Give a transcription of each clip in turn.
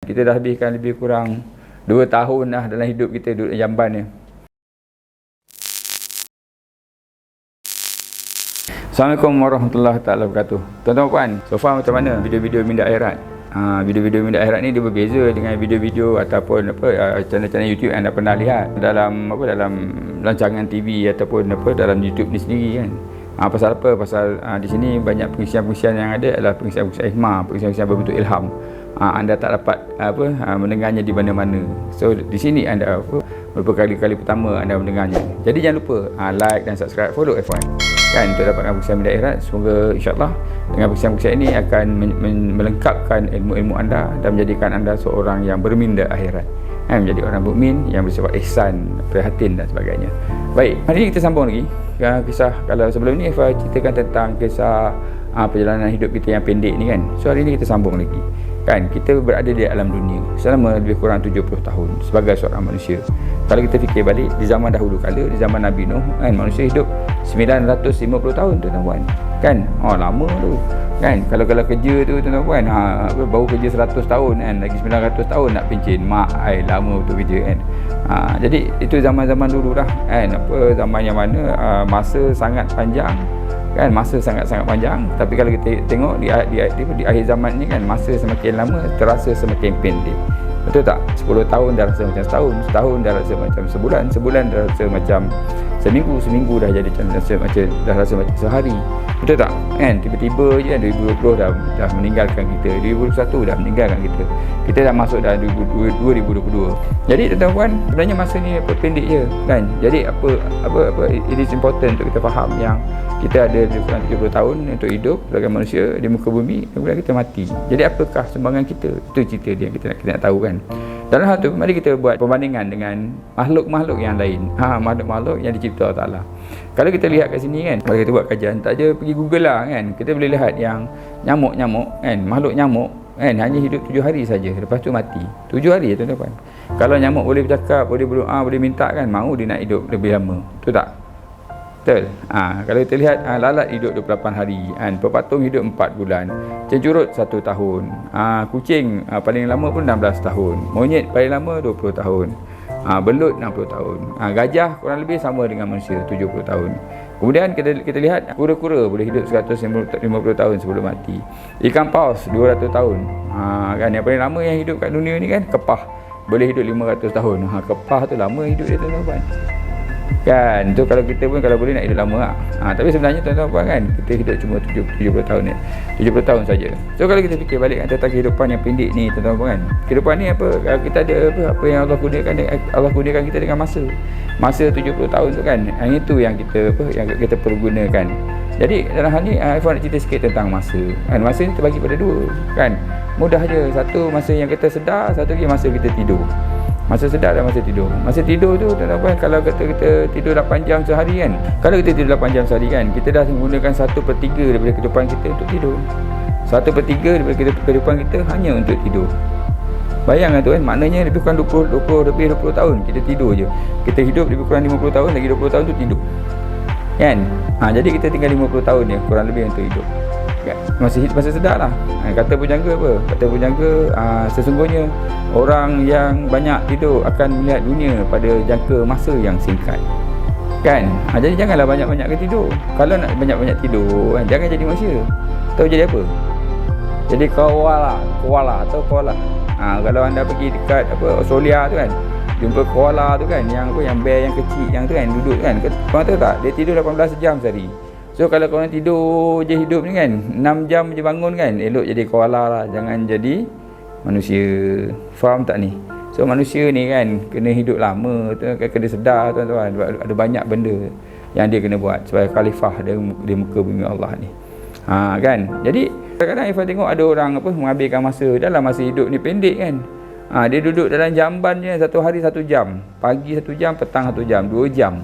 Kita dah habiskan lebih kurang 2 tahun dah dalam hidup kita duduk di jamban ni. Assalamualaikum warahmatullahi taala wabarakatuh. Tuan-tuan puan, so far macam mana video-video minda akhirat? Video-video minda akhirat ni dia berbeza dengan video-video ataupun channel-channel YouTube yang anda pernah lihat dalam rancangan TV ataupun dalam YouTube ni sendiri kan. Pasal apa? Pasal di sini banyak pengisian-pengisian yang ada adalah pengisian-pengisian hikmah, pengisian-pengisian berbentuk ilham. Anda tak dapat mendengarnya di mana-mana. So di sini anda berkali-kali pertama anda mendengarnya. Jadi jangan lupa like dan subscribe, follow F1 kan untuk dapatkan pengisian minda akhirat. Semoga insya-Allah dengan pengisian-pengisian ini akan melengkapkan ilmu-ilmu anda dan menjadikan anda seorang yang berminda akhirat. Menjadi orang mukmin yang bersifat ihsan, prihatin dan sebagainya. Baik, hari ini kita sambung lagi kisah. Kalau sebelum ni Eva ceritakan tentang kisah perjalanan hidup kita yang pendek ni kan. So hari ini kita sambung lagi kan. Kita berada di alam dunia selama lebih kurang 70 tahun sebagai seorang manusia. Kalau kita fikir balik di zaman dahulu kala, di zaman Nabi Nuh kan, manusia hidup 950 tahun tuan-tuan kan. Lama tu kan. Kalau kerja tu tuan-tuan baru kerja 100 tahun kan, lagi 900 tahun nak pencen. Lama betul kerja kan. Jadi itu zaman-zaman dulu dah kan. Zaman yang mana masa sangat panjang kan, masa sangat-sangat panjang. Tapi kalau kita tengok di akhir zaman ni kan, masa semakin lama terasa semakin pendek. Betul tak? 10 tahun dah rasa macam setahun, setahun dah rasa macam sebulan, sebulan dah rasa macam seminggu, seminggu dah jadi dah rasa macam sehari. Betul tak? Kan tiba-tiba je kan 2020 dah meninggalkan kita, 2021 dah meninggalkan kita. Kita dah masuk dah 2022. Jadi tuan-tuan, sebenarnya masa ni pendek je kan. Jadi apa it is important untuk kita faham yang kita ada lebih kurang 30 tahun untuk hidup sebagai manusia di muka bumi, kemudian kita mati. Jadi apakah sumbangan kita? Itu cerita dia kita nak tahu kan. Dalam hal tu, mari kita buat perbandingan dengan makhluk-makhluk yang lain. Makhluk-makhluk yang dicipta Allah Ta'ala. Kalau kita lihat kat sini kan, kalau kita buat kajian, tak je pergi Google lah kan, kita boleh lihat yang nyamuk-nyamuk kan, makhluk nyamuk kan, hanya hidup 7 hari saja, lepas tu mati. 7 hari je tuan-tuan. Kalau nyamuk boleh bercakap, boleh berdoa, boleh minta kan, mahu dia nak hidup lebih lama. Betul tak? Betul. Kalau kita lihat lalat hidup 28 hari kan, pepatung hidup 4 bulan, cenjurut 1 tahun, kucing paling lama pun 16 tahun, monyet paling lama 20 tahun, belut 60 tahun, gajah kurang lebih sama dengan manusia 70 tahun. Kemudian kita lihat kura-kura boleh hidup 150 tahun sebelum mati. Ikan paus 200 tahun. Kan yang paling lama yang hidup kat dunia ni kan kepah, boleh hidup 500 tahun. Kepah tu lama hidup dia tuan-tuan. Kan tu kalau kita pun kalau boleh nak hidup lama tapi sebenarnya tuan-tuan kan, kita hidup cuma 70 tahun ni, 70 tahun saja. So kalau kita fikir balik tentang kehidupan yang pendek ni tuan-tuan kan, kehidupan ni kita ada apa yang Allah gunakan kita dengan masa 70 tahun tu kan. Yang itu yang kita pergunakan. Jadi dalam hal ni Ifan nak cerita sikit tentang masa kan. Masa ni terbagi pada dua kan. Mudah je. Satu masa yang kita sedar, satu lagi masa kita tidur. Masa sedar dan masa tidur. Masa tidur tu tuan-tuan, kalau kita tidur 8 jam sehari kan, kalau kita tidur 8 jam sehari kan, kita dah menggunakan 1/3 daripada kehidupan kita untuk tidur. 1/3 daripada kehidupan kita hanya untuk tidur. Bayangkan tu kan, maknanya lebih kurang 20 tahun kita tidur je. Kita hidup lebih kurang 50 tahun, lagi 20 tahun tu tidur kan. Jadi kita tinggal 50 tahun je kurang lebih untuk hidup. Masih sedar lah. Kata pujangga apa? Kata pujangga sesungguhnya orang yang banyak tidur akan melihat dunia pada jangka masa yang singkat kan. Jadi janganlah banyak-banyak tidur. Kalau nak banyak-banyak tidur kan, jangan jadi manusia. Tahu jadi apa? Jadi koala atau koala. Kalau anda pergi dekat Australia tu kan, jumpa koala tu kan, yang bear yang kecil yang tu kan, duduk kan. Korang tahu tak, dia tidur 18 jam sehari. So kalau korang tidur je hidup ni kan, 6 jam je bangun kan, elok jadi koala lah, jangan jadi manusia. Faham tak ni? So manusia ni kan kena hidup lama tu, kena sedar tuan-tuan, ada banyak benda yang dia kena buat sebagai khalifah di muka bumi Allah ni. Kan? Jadi kadang-kadang Ifan tengok ada orang menghabiskan masa dalam masa hidup ni pendek kan. Dia duduk dalam jamban je, satu hari 1 jam, pagi 1 jam, petang 1 jam, 2 jam.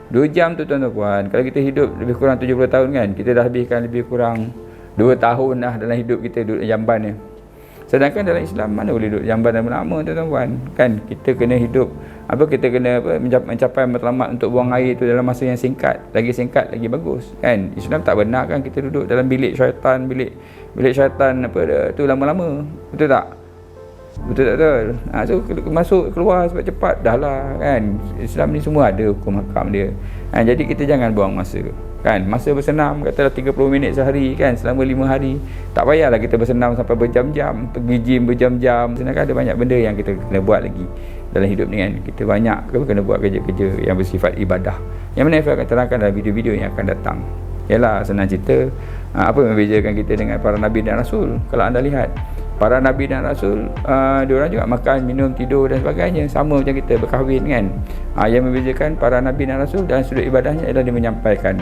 2 jam tu tuan-tuan, kalau kita hidup lebih kurang 70 tahun kan, kita dah habiskan lebih kurang 2 tahun dah dalam hidup kita duduk jamban ni. Sedangkan dalam Islam mana boleh duduk jamban lama tuan-tuan kan. Kita kena hidup kita kena mencapai matlamat untuk buang air tu dalam masa yang singkat lagi bagus kan. Islam tak benar kan kita duduk dalam bilik syaitan tu lama-lama. Betul tak? Betul tak betul? So masuk keluar cepat-cepat dah lah kan. Islam ni semua ada hukum hakam dia. Jadi kita jangan buang masa kan. Masa bersenam katalah 30 minit sehari kan, selama 5 hari. Tak payahlah kita bersenam sampai berjam-jam, pergi gym berjam-jam. Sedangkan ada banyak benda yang kita kena buat lagi dalam hidup ni kan. Kita banyak kena buat kerja-kerja yang bersifat ibadah. Yang mana saya akan terangkan dalam video-video yang akan datang. Yalah, senang cerita, apa yang membezakan kita dengan para nabi dan rasul? Kalau anda lihat, para nabi dan rasul, diorang juga makan, minum, tidur dan sebagainya, sama macam kita berkahwin kan. Yang membezakan para nabi dan rasul dalam sudut ibadahnya adalah dia menyampaikan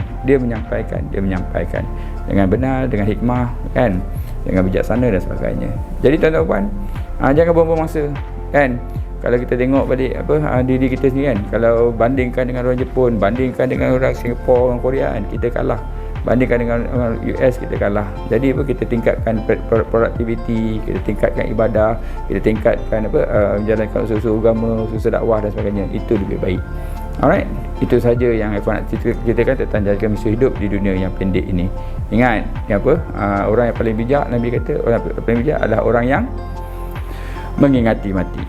dengan benar, dengan hikmah kan, dengan bijaksana dan sebagainya. Jadi tuan-tuan, jangan buang-buang masa kan. Kalau kita tengok balik diri kita sendiri kan, kalau bandingkan dengan orang Jepun, bandingkan dengan orang Singapura, orang Korea kan, kita kalah. Bandingkan dengan orang US, kita kalah. Jadi kita tingkatkan produktiviti, kita tingkatkan ibadah, kita tingkatkan menjalankan usaha agama, usaha dakwah dan sebagainya. Itu lebih baik. Alright, itu saja yang saya nak ceritakan tentang jalankan misi hidup di dunia yang pendek ini. Ingat, orang yang paling bijak, Nabi kata, orang yang paling bijak adalah orang yang mengingati mati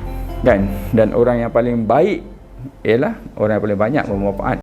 kan. Dan orang yang paling baik ialah orang yang paling banyak bermanfaat